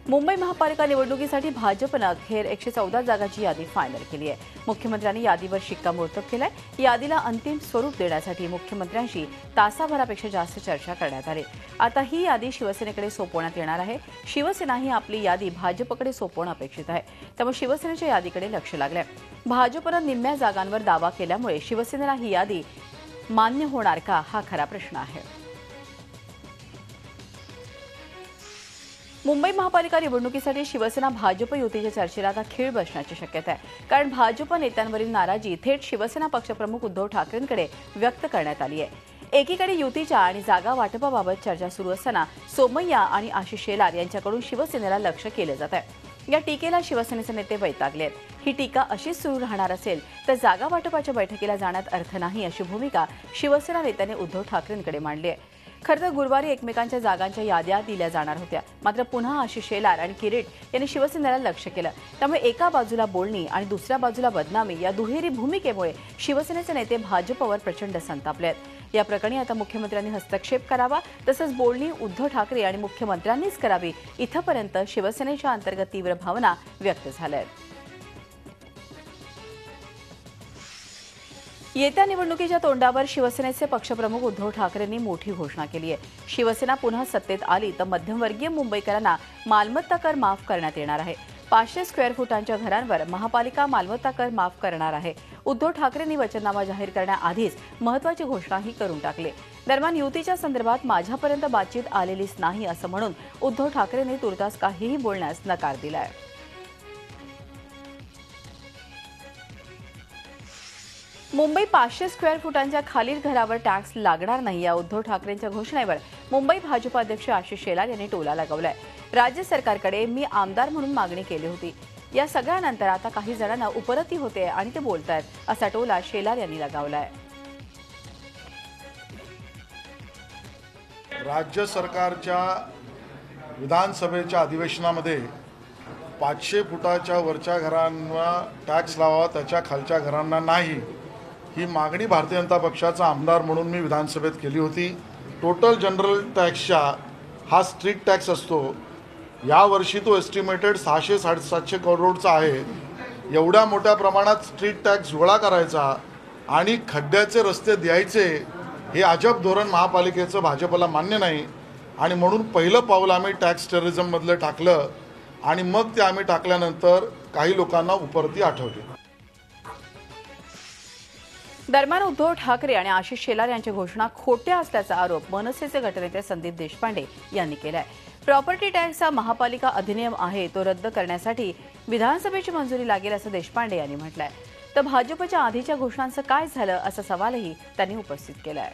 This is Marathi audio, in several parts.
मुंबई महापालिका निवडणुकीसाठी भाजपनं अखेर 114 जागांची यादी फायनल केली आहे। मुख्यमंत्र्यांनी यादीवर शिक्कामोर्तब केलाय। यादीला अंतिम स्वरूप देण्यासाठी मुख्यमंत्र्यांशी तासाभरापेक्षा जास्त चर्चा करण्यात आली। आता ही यादी शिवसेनेकडे सोपवण्यात येणार आहे। शिवसेना ही आपली यादी भाजपकडे सोपवणं अपेक्षित आहे, त्यामुळे शिवसेनेच्या यादीकडे लक्ष लागलंय। भाजपनं निम्म्या जागांवर दावा केल्यामुळे शिवसेनेला ही यादी मान्य होणार का, हा खरा प्रश्न आहे। मुंबई महापालिका निवडणुकीसाठी शिवसेना भाजप युतीच्या चर्चेला आता खीळ बसण्याची शक्यता आहे, कारण भाजप नेत्यांवरील नाराजी थेट शिवसेना पक्षप्रमुख उद्धव ठाकरेंकडे व्यक्त करण्यात आली आहे। एकीकडे युतीच्या आणि जागा वाटपाबाबत चर्चा सुरू असताना सोमय्या आणि आशिष शेलार यांच्याकडून शिवसेनेला लक्ष्य केलं जात आहे। या टीकेला शिवसेनेचे नेते वैतागले आहेत। ही टीका अशीच सुरू राहणार असेल तर जागा वाटपाच्या बैठकीला जाण्यात अर्थ नाही, अशी भूमिका शिवसेना नेत्यांनी उद्धव ठाकरेंकडे मांडली आहे। खरं तर गुरुवारी एकमेकांच्या जागांच्या याद्या दिल्या जाणार होत्या, मात्र पुन्हा आशिष शेलार आणि किरीट यांनी शिवसेनेला लक्ष्य केलं। त्यामुळे एका बाजूला बोलणी आणि दुसऱ्या बाजूला बदनामी या दुहेरी भूमिकेमुळे शिवसेनेचे नेते भाजपवर प्रचंड संतापले आहेत। या प्रकरणी आता मुख्यमंत्र्यांनी हस्तक्षेप करावा, तसंच बोलणी उद्धव ठाकरे आणि मुख्यमंत्र्यांनीच करावी, इथपर्यंत शिवसेनेच्या अंतर्गत तीव्र भावना व्यक्त झाल्या आहेत। येत्या निवडणुकीच्या तोंडावर शिवसेनेचे पक्षप्रमुख उद्धव ठाकरेंनी मोठी घोषणा केली आहे। शिवसेना पुन्हा सत्तेत आली तर मध्यमवर्गीय मुंबईकरांना मालमत्ता कर माफ करण्यात येणार आहे। 500 स्क्वेअर फुटांच्या घरांवर महापालिका मालमत्ता कर माफ करणार आहे। उद्धव ठाकरेंनी वचननामा जाहीर करण्याआधीच महत्त्वाची घोषणाही करून टाकली। दरम्यान युतीच्या संदर्भात माझ्यापर्यंत बातचीत आलेलीच नाही असं म्हणून उद्धव ठाकरेंनी तुर्तास काहीही बोलण्यास नकार दिलाय। मुंबई 500 स्क्वेअर फुटांच्या खालील घरावर टॅक्स लागणार नाही या उद्धव ठाकरेंच्या घोषणेवर मुंबई भाजप अध्यक्ष आशिष शेलार यांनी टोला लगावलाय। राज्य सरकारकडे मी आमदार म्हणून मागणी केली होती, या सगळ्यानंतर आता काही जणांना उपरती होते आणि ते बोलतायत, असा टोला शेलार यांनी लगावलाय। राज्य सरकारच्या विधानसभेच्या अधिवेशनामध्ये 500 फुटाच्या वरच्या घरांना टॅक्स लावावा, त्याच्या खालच्या घरांना नाही, ही मागणी भारतीय जनता पक्षाचा आमदार म्हणून मी विधानसभेत केली होती। टोटल जनरल टॅक्सच्या हा स्ट्रीट टॅक्स असतो, यावर्षी तो एस्टिमेटेड 600-750 करोडचा आहे। एवढ्या मोठ्या प्रमाणात स्ट्रीट टॅक्स गोळा करायचा आणि खड्ड्याचे रस्ते द्यायचे, हे अजब धोरण महापालिकेचं भाजपला मान्य नाही। आणि म्हणून पहिलं पाऊल आम्ही टॅक्स टेररिझममधलं टाकलं आणि मग ते आम्ही टाकल्यानंतर काही लोकांना उपरती आठवली। दरम्यान उद्धव ठाकरे आणि आशिष शेलार यांच्या घोषणा खोट्या असल्याचा आरोप मनसेचे गटनेते संदीप देशपांडे यांनी केलाय। प्रॉपर्टी टॅक्स हा महापालिका अधिनियम आहे, तो रद्द करण्यासाठी विधानसभेची मंजुरी लागेल असं देशपांडे यांनी म्हटलंय। तर भाजपच्या आधीच्या घोषणांचं काय झालं, असा सवालही त्यांनी उपस्थित केलाय।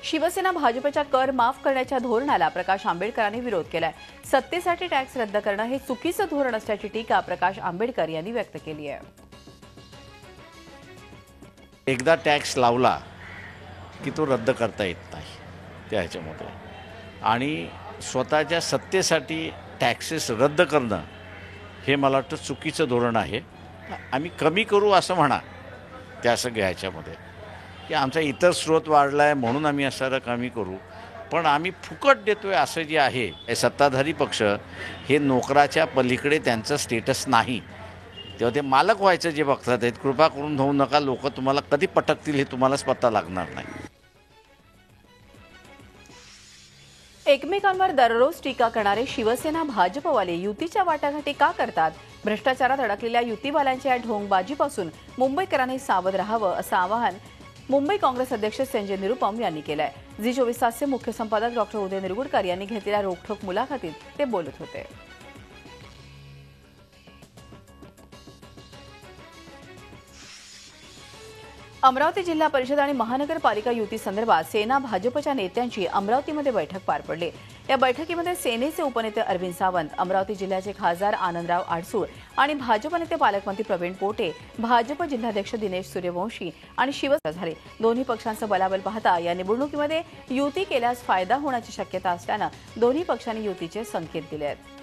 शिवसेना भाजपच्या कर माफ करण्याच्या धोरणाला प्रकाश आंबेडकरांनी विरोध केलाय। सत्तेसाठी टॅक्स रद्द करणं हे चुकीचं धोरण असल्याची टीका प्रकाश आंबेडकर यांनी व्यक्त केली आहे। एकदा टॅक्स लावला की तो रद्द करता येत नाही त्याच्यामध्ये, आणि स्वतःच्या सत्तेसाठी टॅक्सेस रद्द करणं हे मला वाटतं चुकीचं धोरण आहे। आम्ही कमी करू असं म्हणा त्या सगळ्या ह्याच्यामध्ये, की आमचा इतर स्रोत वाढला आहे म्हणून आम्ही असं कमी करू, पण आम्ही फुकट देतोय असं जे आहे, हे सत्ताधारी पक्ष हे नोकराच्या पलीकडे त्यांचं स्टेटस नाही, तेव्हा ते मालक व्हायचं जे बघतात आहेत, कृपा करून होऊ नका। लोक तुम्हाला कधी पटकतील हे तुम्हालाच पत्ता लागणार नाही। एकमेकांवर दररोज टीका करणारे शिवसेना भाजपवाले युतीच्या वाटाघाटी का करतात? भ्रष्टाचारात अडकलेल्या युतीवाल्यांच्या या ढोंगबाजीपासून मुंबईकरांनी सावध राहावं, असं आवाहन मुंबई काँग्रेस अध्यक्ष संजय निरुपम यांनी केलंय। झी24 तासचे मुख्य संपादक डॉक्टर उदय निरगुडकर यांनी घेतलेल्या रोखठोक मुलाखतीत ते बोलत होते। अमरावती जिल्हा परिषद आणि महानगरपालिका युती संदर्भात सेना भाजपच्या नेत्यांची अमरावतीमध्ये बैठक पार पडली। या बैठकीमध्ये सेनेचे उपनेते अरविंद सावंत, अमरावती जिल्ह्याचे खासदार आनंदराव आडसूळ आणि भाजप नेते पालकमंत्री प्रवीण पोटे, भाजप जिल्हाध्यक्ष दिनेश सूर्यवंशी आणि शिवसेना झाले। दोन्ही पक्षांचं बलाबल पाहता या निवडणुकीमध्ये युती केल्यास फायदा होण्याची शक्यता असल्यानं दोन्ही पक्षांनी युतीचे संकेत दिले आहेत।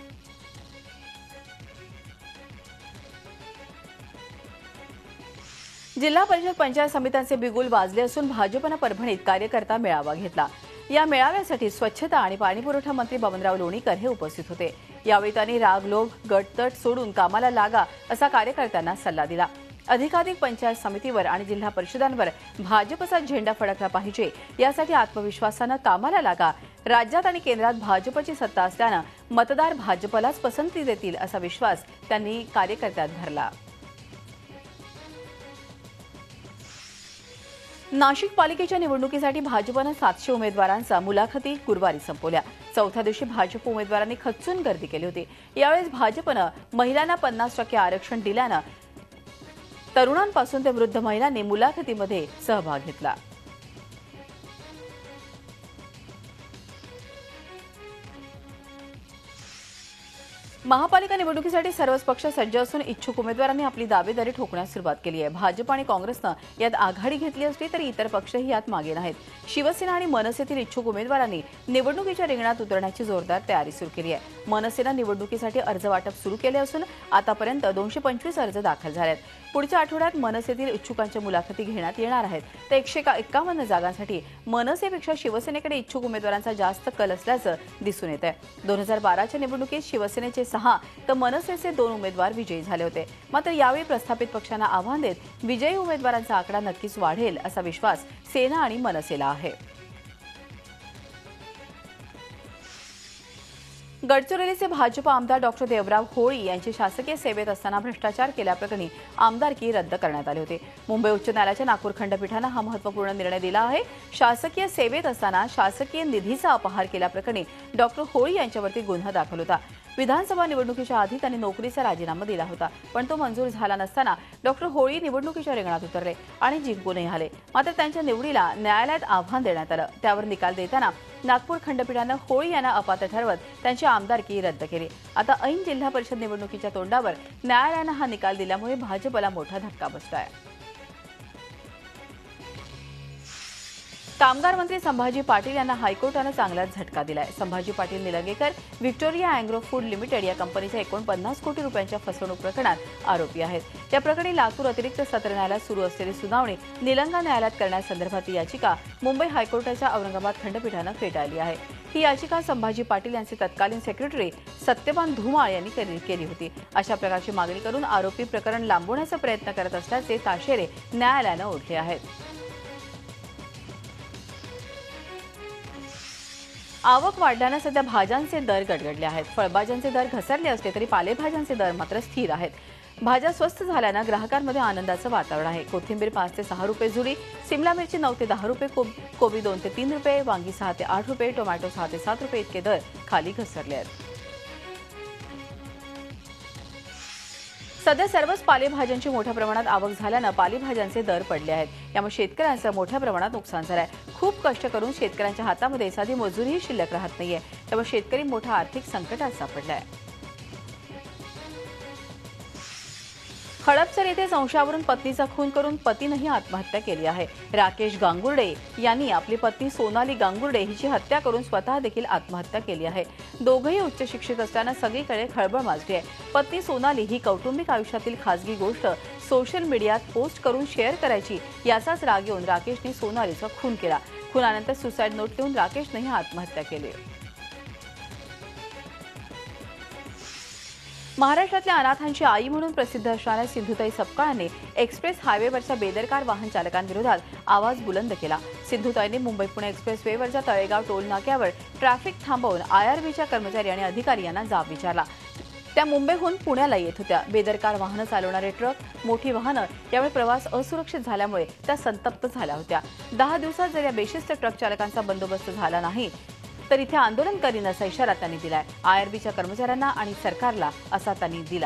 जिल्हा परिषद पंचायत समित्यांचे बिगुल वाजले असून भाजपनं परभणीत कार्यकर्ता मेळावा घेतला। या मेळाव्यासाठी स्वच्छता आणि पाणीपुरवठा मंत्री बबनराव लोणीकर हे उपस्थित होते। यावेळी त्यांनी राग लोभ गटतट सोडून कामाला लागा असा कार्यकर्त्यांना सल्ला दिला। अधिकाधिक पंचायत समितीवर आणि जिल्हा परिषदांवर भाजपचा झेंडा फडकला पाहिजे, यासाठी आत्मविश्वासानं कामाला लागा। राज्यात आणि केंद्रात भाजपची सत्ता असल्यानं मतदार भाजपलाच पसंती देतील असा विश्वास त्यांनी कार्यकर्त्यांत भरला। नाशिक पालिकेच्या निवडणुकीसाठी भाजपनं 700 उमेदवारांचा मुलाखती गुरुवारी संपवल्या। चौथ्या दिवशी भाजप उमेदवारांनी खच्चून गर्दी केली होती। यावेळेस भाजपनं महिलांना 50% आरक्षण दिल्यानं तरुणांपासून ते वृद्ध महिलांनी मुलाखतीमध्ये सहभाग घेतला। महापालिका निवडणुकीसाठी सर्वच पक्ष सज्ज असून इच्छुक उमेदवारांनी आपली दावेदारी ठोकण्यास सुरुवात केली आहे। भाजप आणि काँग्रेसनं यात आघाडी घेतली असली तरी इतर पक्षही यात मागे नाहीत। शिवसेना आणि मनसेतील इच्छुक उमेदवारांनी निवडणुकीच्या रिंगणात उतरण्याची जोरदार तयारी सुरू केली आहे। मनसेनं निवडणुकीसाठी अर्ज वाटप सुरू केले असून आतापर्यंत 225 अर्ज दाखल झाले आहेत। पुढच्या आठवड्यात मनसेतील इच्छुकांच्या मुलाखती घेण्यात येणार आहेत। तर 151 जागांसाठी मनसेपेक्षा शिवसेनेकडे इच्छुक उमेदवारांचा जास्त कल असल्याचं दिसून येत आहे। 2012च्या निवडणुकीत शिवसेनेचे 6 तर मनसेचे 2 उमेदवार विजयी झाले होते। मात्र यावेळी प्रस्थापित पक्षांना आव्हान देत विजयी उमेदवारांचा आकडा नक्कीच वाढेल असा विश्वास सेना आणि मनसेला आहे। गडचिरोलीचे भाजप आमदार डॉक्टर देवराव होळी यांची शासकीय सेवेत असताना भ्रष्टाचार केल्याप्रकरणी आमदारकी रद्द करण्यात आली होती। मुंबई उच्च न्यायालयाच्या नागपूर खंडपीठानं हा महत्त्वपूर्ण निर्णय दिला आहे। शासकीय सेवेत असताना शासकीय निधीचा अपहार केल्याप्रकरणी डॉक्टर होळी यांच्यावरती गुन्हा दाखल होता। विधानसभा निवडणुकीच्या आधी त्यांनी नोकरीचा राजीनामा दिला होता, पण तो मंजूर झाला नसताना डॉक्टर होळी निवडणुकीच्या रिंगणात उतरले आणि जिंकूनही आले। मात्र त्यांच्या निवडीला न्यायालयात आव्हान देण्यात आलं। त्यावर निकाल देताना नागपूर खंडपीठानं होळी यांना अपात्र ठरवत त्यांची आमदारकी रद्द केली। आता ऐन जिल्हा परिषद निवडणुकीच्या तोंडावर न्यायालयानं हा निकाल दिल्यामुळे भाजपला मोठा धक्का बसलाय। कामगार मंत्री संभाजी पाटील यांना हायकोर्टानं चांगलाच झटका दिलाय। Sambhaji Patil Nilangekar Victoria agro food limited या कंपनीच्या 49 कोटी रुपयांच्या फसवणूक प्रकरणात आरोपी आहेत। या प्रकरणी लातूर अतिरिक्त सत्र न्यायालयात सुरू असलेली सुनावणी निलंगा न्यायालयात करण्यासंदर्भातली याचिका मुंबई हायकोर्टाच्या औरंगाबाद खंडपीठानं फेटाळली आहे। ही याचिका संभाजी पाटील यांचे तत्कालीन सेक्रेटरी सत्यवान धुमाळ यांनी केली होती। अशा प्रकारची मागणी करून आरोपी प्रकरण लांबवण्याचा प्रयत्न करत असल्याचे ताशेरे न्यायालयानं ओढले आहेत। आवक वाढल्यानं सध्या भाज्यांचे दर गडगडले आहेत। फळभाज्यांचे दर घसरले असले तरी पालेभाज्यांचे दर मात्र स्थिर आहेत। भाज्या स्वस्त झाल्यानं ग्राहकांमध्ये आनंदाचं वातावरण आहे। कोथिंबीर 5 ते 6 रुपये जुडी, सिमला मिरची 9 ते 10 रुपये, कोबी 2 ते 3 रुपये, वांगी 6 ते 8 रुपये, टोमॅटो 6 ते 7 रुपये इतके दर खाली घसरले आहेत। सध्या सर्वच पालेभाज्यांची मोठ्या प्रमाणात आवक झाल्यानं पालेभाज्यांचे दर पडले आहेत। यामुळे शेतकऱ्यांचं मोठ्या प्रमाणात नुकसान झालंय। खूप कष्ट करून शेतकऱ्यांच्या हातामध्ये साधी मजुरीही शिल्लक राहत नाहीये। त्यामुळे शेतकरी मोठ्या आर्थिक संकटात सापडलाय। हडपसर येथे संशयावरून पत्नीचा खून करून पतीनंही आत्महत्या केली आहे। राकेश गांगुर्डे यांनी आपली पत्नी सोनाली गांगुर्डे हिची हत्या करून स्वतः देखील आत्महत्या केली आहे। दोघंही उच्च शिक्षित असल्यानं सगळीकडे खळबळ माजली आहे। पत्नी सोनाली ही कौटुंबिक आयुष्यातील खासगी गोष्ट सोशल मीडियात पोस्ट करून शेअर करायची, याचाच राग येऊन राकेशने सोनालीचा खून केला। खुनानंतर सुसाईड नोट लिहून राकेशनेही आत्महत्या केली। महाराष्ट्रातल्या अनाथांची आई म्हणून प्रसिद्ध असणाऱ्या सिंधुताई सपकाळ यांनी एक्सप्रेस हायवेवरच्या बेदरकार वाहन चालकांविरोधात आवाज बुलंद केला। सिंधुताईंनी मुंबई पुणे एक्सप्रेस वेवरच्या तळेगाव टोल नाक्यावर ट्रॅफिक थांबवून IRBच्या कर्मचारी आणि अधिकारी यांना जाब विचारला। त्या मुंबईहून पुण्याला येत होत्या। बेदरकार वाहनं चालवणारे ट्रक, मोठी वाहनं यामुळे प्रवास असुरक्षित झाल्यामुळे त्या संतप्त झाल्या होत्या। 10 दिवसात जर या बेशिस्त ट्रक चालकांचा बंदोबस्त झाला नाही तर इथे आंदोलन करीन असा इशारा त्यांनी दिलाय। IRBच्या कर्मचाऱ्यांना आणि सरकारला असा त्यांनी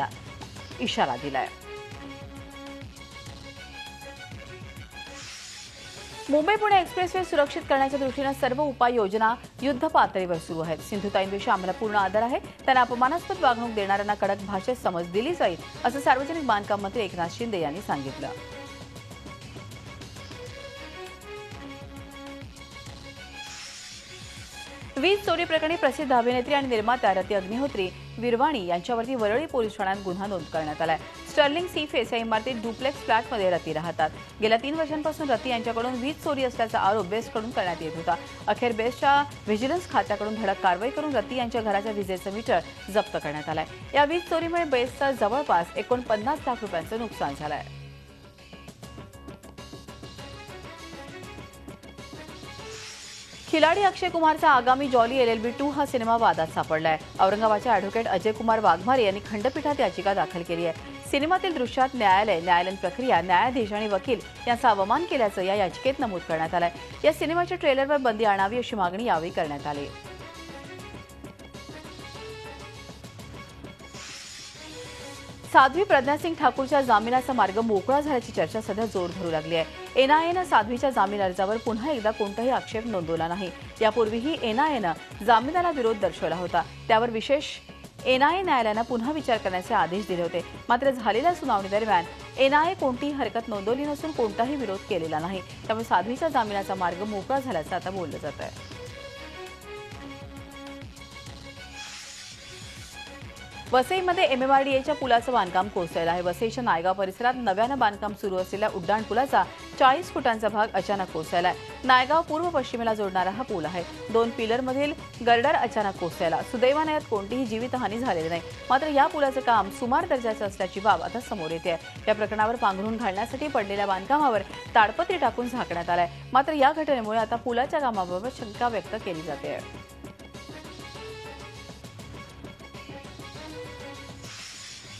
इशारा दिलाय। मुंबई पुणे एक्सप्रेसवे सुरक्षित करण्याच्या दृष्टीनं सर्व उपाययोजना युद्ध पातळीवर सुरू आहेत। सिंधुताईंविषयी आम्हाला पूर्ण आदर आहे। त्यांना अपमानास्पद वागणूक देणाऱ्यांना कडक भाषेत समज दिली जाईल असं सार्वजनिक बांधकाम मंत्री एकनाथ शिंदे यांनी सांगितलं। वीज चोरी प्रकरणी प्रसिद्ध अभिनेत्री आणि निर्माता रती अग्निहोत्री विरवाणी यांच्यावरती वरळी पोलीस ठाण्यात गुन्हा नोंद करण्यात आलाय. स्टर्लिंग सी फेस या इमारतीत डुप्लेक्स फ्लॅटमध्ये रती राहतात. गेल्या 3 वर्षांपासून रती यांच्याकडून वीज चोरी असल्याचा आरोप बेस्टकडून करण्यात येत होता. अखेर बेस्टच्या व्हिजिलन्स खात्याकडून धडक कारवाई करून रती यांच्या घराच्या विजेचं मीटर जप्त करण्यात आलंय. या वीज चोरीमुळे बेस्टचं जवळपास 49 लाख रुपयांचं नुकसान झालंय. खिलाडी अक्षय कुमारचा आगामी जॉली LLB 2 हा सिनेमा वादात सापडलाय. औरंगाबादच्या ॲडव्होकेट अजय कुमार वाघमारे यांनी खंडपीठात याचिका दाखल केली आहे. सिनेमातील दृश्यात न्यायालयीन प्रक्रिया, न्यायाधीश आणि वकील यांचा अवमान केल्याचं या याचिकेत नमूद करण्यात आलंय. या सिनेमाच्या ट्रेलरवर बंदी आणावी अशी मागणी यावेळी करण्यात आली. साध्वी प्रज्ञा सिंग ठाकूरच्या जामिनाचा मार्ग मोकळा झाल्याची चर्चा सध्या जोर धरू लागली आहे. NIAनं साध्वीच्या जामीन अर्जावर पुन्हा एकदा कोणताही आक्षेप नोंदवला नाही. यापूर्वीही NIAनं जामिनाला विरोध दर्शवला होता. त्यावर विशेष NIA न्यायालयानं पुन्हा विचार करण्याचे आदेश दिले होते. मात्र झालेल्या सुनावणी दरम्यान NIA कोणतीही हरकत नोंदवली नसून कोणताही विरोध केलेला नाही. त्यामुळे साध्वीच्या जामिनाचा मार्ग मोकळा झाल्याचं आता बोललं जात आहे. वसईमध्ये MMRDAच्या पुलाचं बांधकाम कोसळलं आहे. वसईच्या नायगाव परिसरात नव्यानं बांधकाम सुरू असलेल्या उड्डाण पुलाचा 40 फुटांचा भाग अचानक कोसळला आहे. नायगाव पूर्व पश्चिमेला जोडणारा हा पूल आहे. 2 पिलरमधील गर्डर अचानक कोसळला. सुदैवाने यात कोणतीही जीवितहानी झालेली नाही. मात्र या पुलाचं काम सुमार दर्जाचं असल्याची बाब आता समोर येते आहे. या प्रकरणावर पांघरून घालण्यासाठी पडलेल्या बांधकामावर ताडपत्री टाकून झाकण्यात आलंय. मात्र या घटनेमुळे आता पुलाच्या कामाबाबत शंका व्यक्त केली जाते.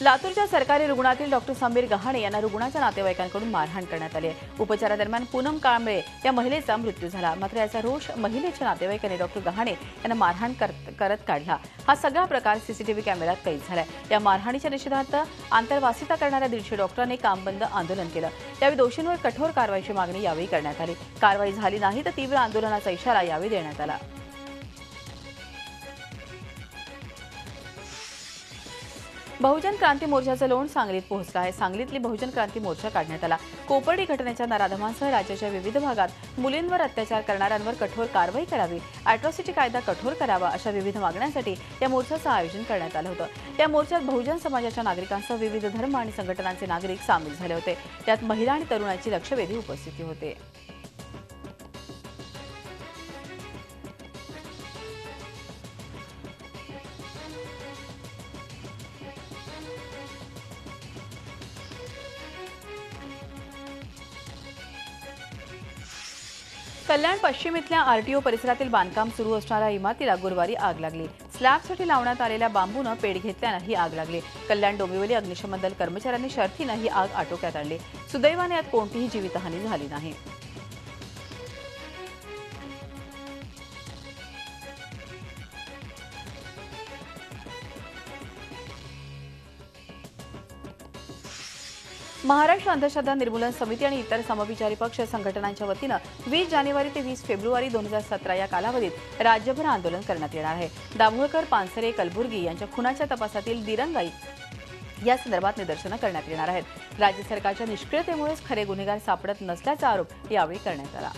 लातूरच्या सरकारी रुग्णातील डॉक्टर समीर गहाणे यांना रुग्णाच्या नातेवाईकांकडून मारहाण करण्यात आली आहे. उपचारादरम्यान पूनम कांबळे या महिलेचा मृत्यू झाला. मात्र याचा रोष महिलेच्या नातेवाईकांनी डॉक्टर गहाणे यांना मारहाण करत काढला. हा सगळा प्रकार CCTV कॅमेऱ्यात कैद झालाय. या मारहाणीच्या निषेधार्थ आंतरवासिता करणाऱ्या 150 डॉक्टरांनी कामबंद आंदोलन केलं. यावेळी दोषींवर कठोर कारवाईची मागणी यावेळी करण्यात आली. कारवाई झाली नाही तर तीव्र आंदोलनाचा इशारा यावेळी देण्यात आला. बहुजन क्रांती मोर्चाचं लोण सांगलीत पोहोचलं आहे. सांगलीतली बहुजन क्रांती मोर्चा काढण्यात आला. कोपर्डी घटनेच्या नराधमांसह राज्याच्या विविध भागात मुलींवर अत्याचार करणाऱ्यांवर कठोर कारवाई करावी, अॅट्रॉसिटी कायदा कठोर करावा अशा विविध मागण्यांसाठी या मोर्चाचं आयोजन करण्यात आलं होतं. या मोर्चात बहुजन समाजाच्या नागरिकांसह विविध धर्म आणि संघटनांचे नागरिक सामील झाले होते. त्यात महिला आणि तरुणांची लक्षवेधी उपस्थिती होती. कल्याण पश्चिम इथल्या RTO परिसरातील बांधकाम सुरू असणाऱ्या इमारतीला गुरुवारी आग लागली. स्लॅबसाठी लावण्यात आलेल्या बांबूनं पेट घेतल्यानं ही आग लागली. कल्याण डोंबिवली अग्निशमन दल कर्मचाऱ्यांनी शर्थीनं ही आग आटोक्यात आणली. सुदैवाने यात कोणतीही जीवितहानी झाली नाही. महाराष्ट्र अंधश्रद्धा निर्मूलन समिती आणि इतर समविचारी पक्ष संघटनांच्या वतीनं 20 जानेवारी ते 20 फेब्रुवारी 2017 या कालावधीत राज्यभर आंदोलन करण्यात येणार आहे. दाभोळकर, पानसरे, कलबुर्गी यांच्या खुनाच्या तपासातील दिरंगाई या संदर्भात निदर्शनं करण्यात येणार आहेत. राज्य सरकारच्या निष्क्रियतेमुळेच खरे गुन्हेगार सापडत नसल्याचा आरोप यावेळी करण्यात आला.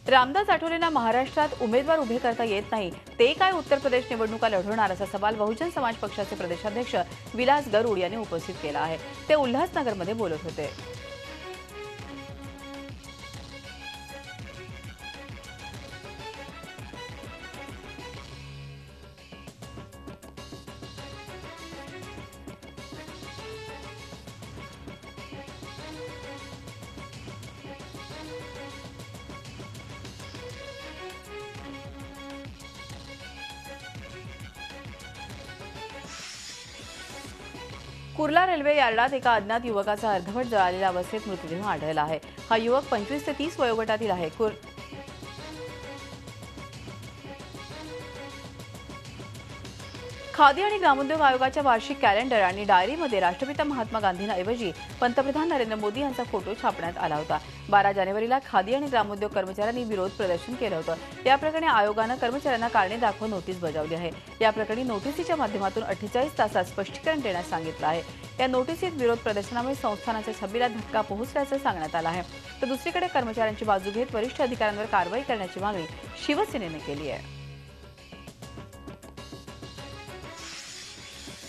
रामदास आठवलेंना महाराष्ट्रात उमेदवार उभे करता येत नाही, ते काय उत्तर प्रदेश निवडणुका लढवणार असा सवाल बहुजन समाज पक्षाचे प्रदेशाध्यक्ष विलास गरुड यांनी उपस्थित केला आहे. ते उल्हासनगरमध्ये बोलत होते. कुर्ला रेल्वे यार्डात एका अज्ञात युवकाचा अर्धवट जळालेल्या अवस्थेत मृतदेह आढळला आहे. हा युवक 25 ते 30 वयोगटातील आहे. खादी आणि ग्रामोद्योग आयोगाच्या वार्षिक कॅलेंडर आणि डायरीमध्ये राष्ट्रपिता महात्मा गांधींऐवजी पंतप्रधान नरेंद्र मोदी यांचा फोटो छापण्यात आला होता. 12 जानेवारीला खादी आणि ग्रामोद्योग कर्मचाऱ्यांनी विरोध प्रदर्शन केलं होतं. या प्रकरणी आयोगानं कर्मचाऱ्यांना कारणे दाखवून नोटीस बजावली आहे. या प्रकरणी नोटीसीच्या माध्यमातून 48 तासात स्पष्टीकरण देण्यास सांगितलं आहे. या नोटीसीत विरोध प्रदर्शनामुळे संस्थानाच्या छबीला धक्का पोहोचल्याचं सांगण्यात आलं आहे. तर दुसरीकडे कर्मचाऱ्यांची बाजू घेत वरिष्ठ अधिकाऱ्यांवर कारवाई करण्याची मागणी शिवसेनेने केली आहे.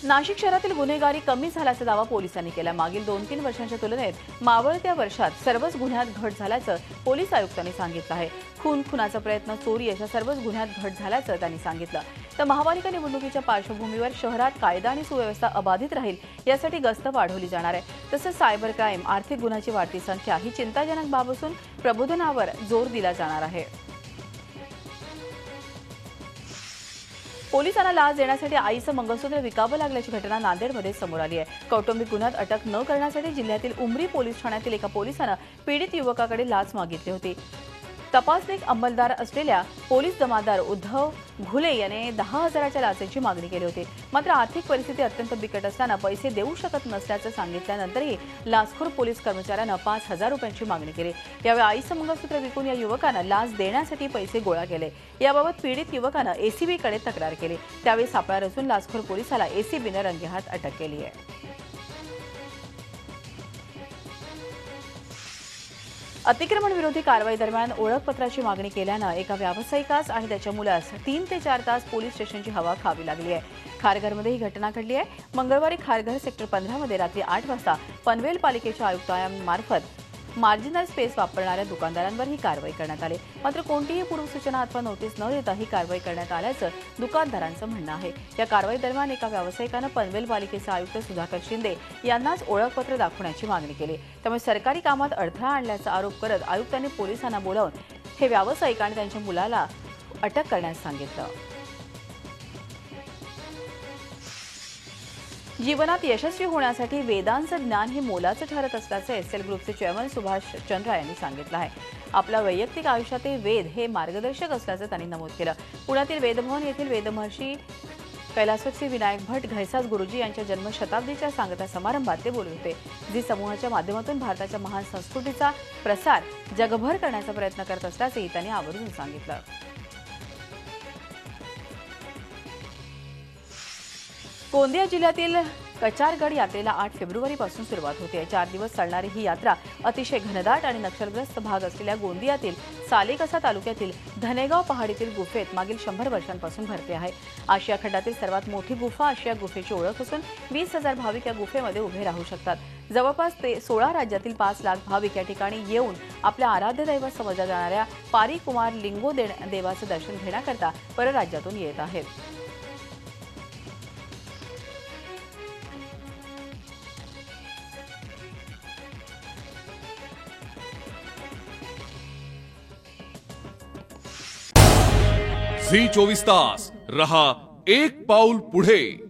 नाशिक शहरातील गुन्हेगारी कमी झाल्याचा दावा पोलिसांनी केला. मागील 2-3 वर्षांच्या तुलनेत मावळत्या वर्षात सर्वच गुन्ह्यात घट झाल्याचं पोलीस आयुक्तांनी सांगितलं आहे. खुनाचा प्रयत्न, चोरी अशा सर्वच गुन्ह्यात घट झाल्याचं त्यांनी सांगितलं. तर महापालिका निवडणुकीच्या पार्श्वभूमीवर शहरात कायदा आणि सुव्यवस्था अबाधित राहील यासाठी गस्त वाढवली जाणार आहे. तसंच सायबर क्राईम, आर्थिक गुन्ह्याची वाढती संख्या ही चिंताजनक बाब असून प्रबोधनावर जोर दिला जाणार आहे. पोलिसांना लाच देण्यासाठी आईचं मंगळसूत्र विकावं लागल्याची घटना नांदेडमध्ये समोर आली आहे. कौटुंबिक गुन्ह्यात अटक न करण्यासाठी जिल्ह्यातील उमरी पोलीस ठाण्यातील एका पोलिसानं पीडित युवकाकडे लाच मागितली होती. तपासनिक अंमलदार असलेल्या पोलीस जमादार उद्धव घुले याने 10,000च्या लाचेची मागणी केली होती. मात्र आर्थिक परिस्थिती अत्यंत बिकट असताना पैसे देऊ शकत नसल्याचं सांगितल्यानंतरही लाचखोर पोलीस कर्मचाऱ्यानं 5,000 रुपयांची मागणी केली. यावेळी आईचं मंगळसूत्र विकून या युवकानं लाच देण्यासाठी पैसे गोळा केले. याबाबत पीडित युवकानं एसीबीकडे तक्रार केली. त्यावेळी सापळा रचून लाचखोर पोलिसाला एसीबीनं रंगेहात अटक केली आहे. अतिक्रमण विरोधी कारवाई दरम्यान ओळखपत्राची मागणी केल्यानं एका व्यावसायिकास आणि त्याच्या मुलास 3 ते 4 तास पोलीस स्टेशनची हवा खावी लागली आहे. खारघरमध्ये ही घटना घडली आहे. मंगळवारी खारघर सेक्टर 15 मध्ये रात्री 8 वाजता पनवेल पालिकेच्या आयुक्तालयामार्फत मार्जिनल स्पेस वापरणाऱ्या दुकानदारांवर ही कारवाई करण्यात आली. मात्र कोणतीही पूर्वसूचना अथवा नोटीस न देता ही कारवाई करण्यात आल्याचं दुकानदारांचं म्हणणं आहे. या कारवाई दरम्यान एका व्यावसायिकानं पनवेल पालिकेचे आयुक्त सुधाकर शिंदे यांनाच ओळखपत्र दाखवण्याची मागणी केली. त्यामुळे सरकारी कामात अडथळा आणल्याचा आरोप करत आयुक्तांनी पोलिसांना बोलावून हे व्यावसायिक आणि त्यांच्या मुलाला अटक करण्यास सांगितलं. जीवनात यशस्वी होण्यासाठी वेदांचं ज्ञान हे मोलाचं ठरत असल्याचं एसएल ग्रुपचे चेअरमन सुभाष चंद्रा यांनी सांगितलं आहे. आपल्या वैयक्तिक आयुष्यातील वेद हे मार्गदर्शक असल्याचं त्यांनी नमूद केलं. पुण्यातील वेदभवन येथील वेदमहर्षी कैलासवासी विनायक भट घैसास गुरुजी यांच्या जन्मशताब्दीच्या सांगता समारंभात ते बोलत होते. झी समूहाच्या माध्यमातून भारताच्या महान संस्कृतीचा प्रसार जगभर करण्याचा प्रयत्न करत असल्याचंही त्यांनी आवर्जून सांगितलं. गोंदिया जिल्ह्यातील कचारगड यात्रेला 8 फेब्रुवारीपासून सुरुवात होते. 4 दिवस चालणारी ही यात्रा अतिशय घनदाट आणि नक्षलग्रस्त भाग असलेल्या गोंदियातील सालेकसा तालुक्यातील धनेगाव पहाडीतील गुफेत मागील 100 वर्षांपासून भरते आहे. आशिया खंडातील सर्वात मोठी गुफा अशी या गुफेची ओळख असून 20,000 भाविक या गुफेमध्ये उभे राहू शकतात. जवळपास 16 राज्यातील 5 लाख भाविक या ठिकाणी येऊन आपल्या आराध्य दैवत समजल्या जाणाऱ्या पारी कुमार लिंगो देवाचं दर्शन घेण्याकरता परराज्यातून येत आहेत. झी 24 तास रहा एक पाऊल पुढे.